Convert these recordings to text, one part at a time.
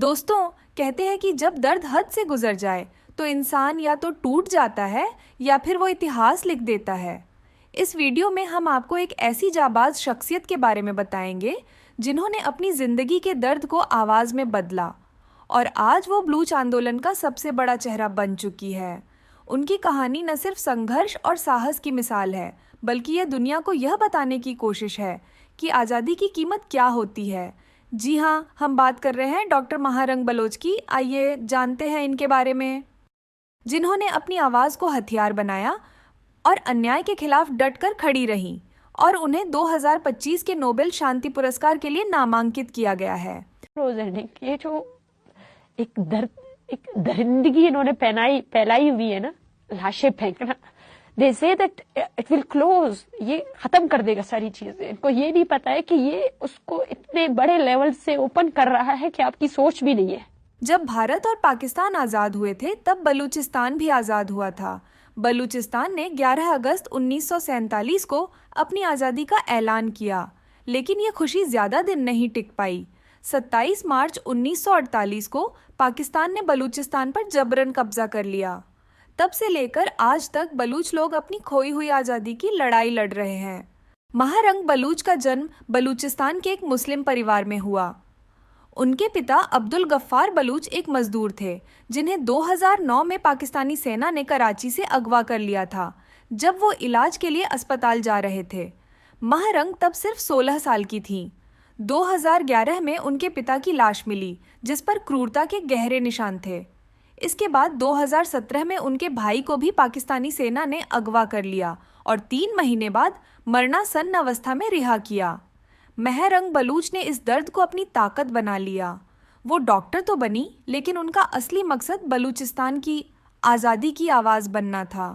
दोस्तों, कहते हैं कि जब दर्द हद से गुजर जाए तो इंसान या तो टूट जाता है या फिर वो इतिहास लिख देता है। इस वीडियो में हम आपको एक ऐसी जाबाज शख्सियत के बारे में बताएंगे जिन्होंने अपनी ज़िंदगी के दर्द को आवाज़ में बदला और आज वो बलूच आंदोलन का सबसे बड़ा चेहरा बन चुकी है। उनकी कहानी न सिर्फ संघर्ष और साहस की मिसाल है, बल्कि ये दुनिया को यह बताने की कोशिश है कि आज़ादी की कीमत क्या होती है। जी हाँ, हम बात कर रहे हैं डॉक्टर महारंग बलोच की। आइए जानते हैं इनके बारे में, जिन्होंने अपनी आवाज़ को हथियार बनाया और अन्याय के खिलाफ डटकर खड़ी रहीं और उन्हें 2025 के नोबेल शांति पुरस्कार के लिए नामांकित किया गया है। ये जो एक दरिंदगी इन्होंने फैलाई हुई है ना, लाशें फेंकना, दे say that it will close, ये खत्म कर देगा सारी चीजें। इनको ये नहीं पता है कि ये उसको इतने बड़े लेवल से ओपन कर रहा है कि आपकी सोच भी नहीं है। जब भारत और पाकिस्तान आज़ाद हुए थे तब बलूचिस्तान भी आज़ाद हुआ था। बलूचिस्तान ने 11 अगस्त 1947 को अपनी आज़ादी का ऐलान किया, लेकिन ये खुशी ज़्यादा दिन नहीं टिक पाई। 27 मार्च 1948 को पाकिस्तान ने बलूचिस्तान पर जबरन कब्जा कर लिया। तब से लेकर आज तक बलूच लोग अपनी खोई हुई आज़ादी की लड़ाई लड़ रहे हैं। महारंग बलूच का जन्म बलूचिस्तान के एक मुस्लिम परिवार में हुआ। उनके पिता अब्दुल गफ्फार बलूच एक मजदूर थे, जिन्हें 2009 में पाकिस्तानी सेना ने कराची से अगवा कर लिया था, जब वो इलाज के लिए अस्पताल जा रहे थे। महारंग तब सिर्फ 16 साल की थीं। 2011 में उनके पिता की लाश मिली, जिस पर क्रूरता के गहरे निशान थे। इसके बाद 2017 में उनके भाई को भी पाकिस्तानी सेना ने अगवा कर लिया और 3 महीने बाद मरणासन्न अवस्था में रिहा किया। महारंग बलूच ने इस दर्द को अपनी ताकत बना लिया। वो डॉक्टर तो बनी, लेकिन उनका असली मकसद बलूचिस्तान की आज़ादी की आवाज़ बनना था।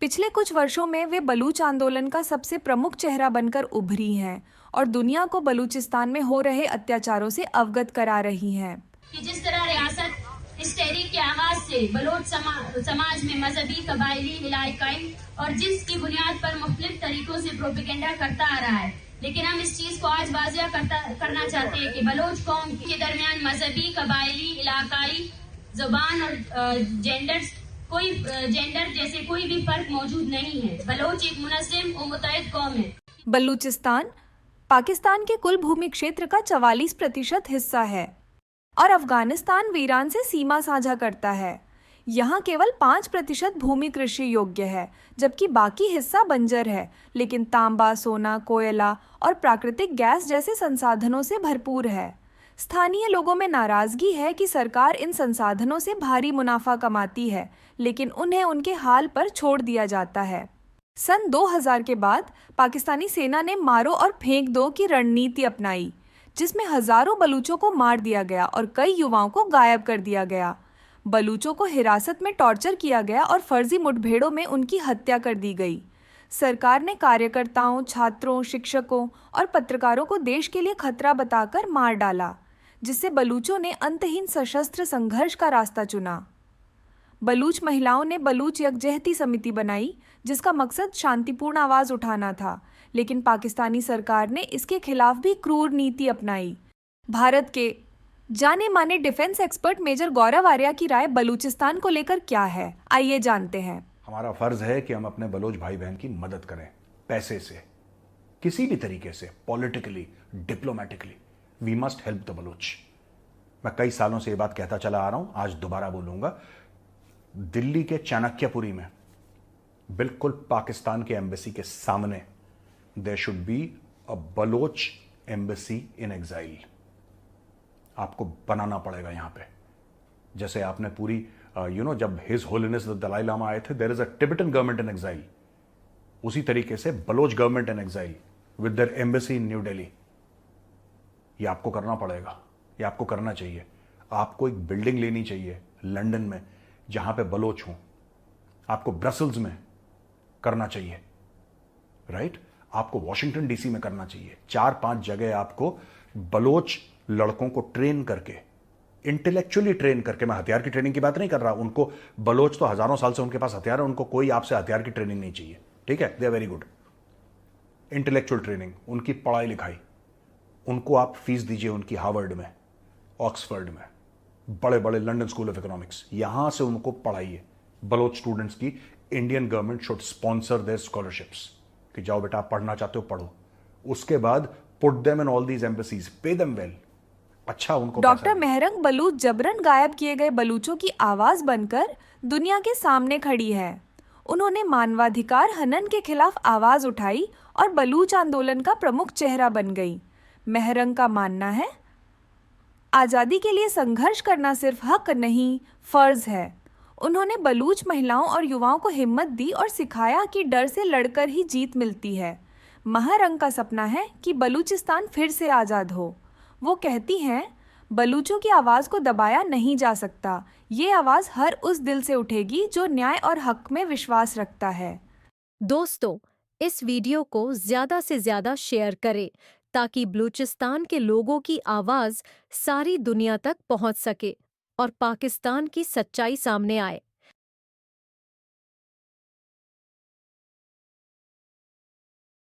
पिछले कुछ वर्षों में वे बलूच आंदोलन का सबसे प्रमुख चेहरा बनकर उभरी हैं और दुनिया को बलूचिस्तान में हो रहे अत्याचारों से अवगत करा रही हैं। कि जिस तरह रियासत इस तहरीक के आगाज से बलोच समाज में मजहबी कबायली इलाकाई और जिसकी बुनियाद पर मुख्तलिफ तरीकों से प्रोपेगेंडा करता आ रहा है, लेकिन हम इस चीज को आज वाज़िया करना चाहते हैं कि बलोच कौम के दरमियान मजहबी कबायली इलाकाई ज़बान और जेंडर जैसे कोई भी फर्क मौजूद नहीं है। बलोच एक मुनज़्ज़म और मुत्तहिद कौम है। बलूचिस्तान पाकिस्तान के कुल भूमि क्षेत्र का 44% हिस्सा है और अफगानिस्तान व ईरान से सीमा साझा करता है। यहाँ केवल 5% भूमि कृषि योग्य है, जबकि बाकी हिस्सा बंजर है, लेकिन तांबा, सोना, कोयला और प्राकृतिक गैस जैसे संसाधनों से भरपूर है। स्थानीय लोगों में नाराज़गी है कि सरकार इन संसाधनों से भारी मुनाफा कमाती है, लेकिन उन्हें उनके हाल पर छोड़ दिया जाता है। सन 2000 के बाद पाकिस्तानी सेना ने मारो और फेंक दो की रणनीति अपनाई, जिसमें हजारों बलूचों को मार दिया गया और कई युवाओं को गायब कर दिया गया। बलूचों को हिरासत में टॉर्चर किया गया और फर्जी मुठभेड़ों में उनकी हत्या कर दी गई। सरकार ने कार्यकर्ताओं, छात्रों, शिक्षकों और पत्रकारों को देश के लिए खतरा बताकर मार डाला, जिससे बलूचों ने अंतहीन सशस्त्र संघर्ष का रास्ता चुना। बलूच महिलाओं ने बलूच यकजहती समिति बनाई, जिसका मकसद शांतिपूर्ण आवाज़ उठाना था, लेकिन पाकिस्तानी सरकार ने इसके खिलाफ भी क्रूर नीति अपनाई। भारत के जाने माने डिफेंस एक्सपर्ट मेजर गौरव आर्या की राय बलूचिस्तान को लेकर क्या है, आइए जानते हैं। हमारा फर्ज है कि हम अपने बलोच भाई बहन की मदद करें, पैसे से, किसी भी तरीके से, politically, diplomatically. We must help the Baloch. मैं कई सालों से ये बात कहता चला आ रहा हूं, आज दोबारा बोलूंगा। दिल्ली के चाणक्यपुरी में बिल्कुल पाकिस्तान के एम्बेसी के सामने there should be a Baloch embassy in exile. आपको बनाना पड़ेगा यहां पे, जैसे आपने पूरी जब his holiness the Dalai Lama आए थे, there is a Tibetan government in exile, उसी तरीके से Baloch government in exile with their embassy in New Delhi. ये आपको करना पड़ेगा, ये आपको करना चाहिए। आपको एक बिल्डिंग लेनी चाहिए लंदन में जहां पे बलोच हों, आपको ब्रसल्स में करना चाहिए, राइट? आपको वॉशिंगटन डीसी में करना चाहिए। 4-5 जगह आपको बलोच लड़कों को ट्रेन करके, इंटेलेक्चुअली ट्रेन करके, मैं हथियार की ट्रेनिंग की बात नहीं कर रहा, उनको बलोच तो हजारों साल से उनके पास हथियार है, उनको कोई आपसे हथियार की ट्रेनिंग नहीं चाहिए, ठीक है? They are very good. Intellectual training, उनकी पढ़ाई लिखाई, उनको आप फीस दीजिए उनकी हार्वर्ड में, ऑक्सफर्ड में, बड़े बड़े लंदन स्कूल ऑफ इकोनॉमिक्स, यहां से उनको पढ़ाइए बलोच स्टूडेंट्स की। Indian government should sponsor their scholarships कि जाओ बेटा आप पढ़ना चाहते हो पढ़ो। उसके बाद put them in all these embassies, pay them well. अच्छा उनको पैसा डॉक्टर दे। मेहरंग बलूच जबरन गायब किए गए बलूचों की आवाज बनकर दुनिया के सामने खड़ी है। उन्होंने मानवाधिकार हनन के खिलाफ आवाज उठाई और बलूच आंदोलन का प्रमुख चेहरा बन गई। मेहरंग का मानना है, आज़ादी के लिए संघर्ष करना सिर्फ हक नहीं, फर्ज है। उन्होंने बलूच महिलाओं और युवाओं को हिम्मत दी और सिखाया कि डर से लड़कर ही जीत मिलती है। महरंग का सपना है कि बलूचिस्तान फिर से आज़ाद हो। वो कहती हैं, बलूचों की आवाज़ को दबाया नहीं जा सकता। ये आवाज़ हर उस दिल से उठेगी जो न्याय और हक में विश्वास रखता है। दोस्तों, इस वीडियो को ज़्यादा से ज़्यादा शेयर करें ताकि बलूचिस्तान के लोगों की आवाज़ सारी दुनिया तक पहुंच सके और पाकिस्तान की सच्चाई सामने आए।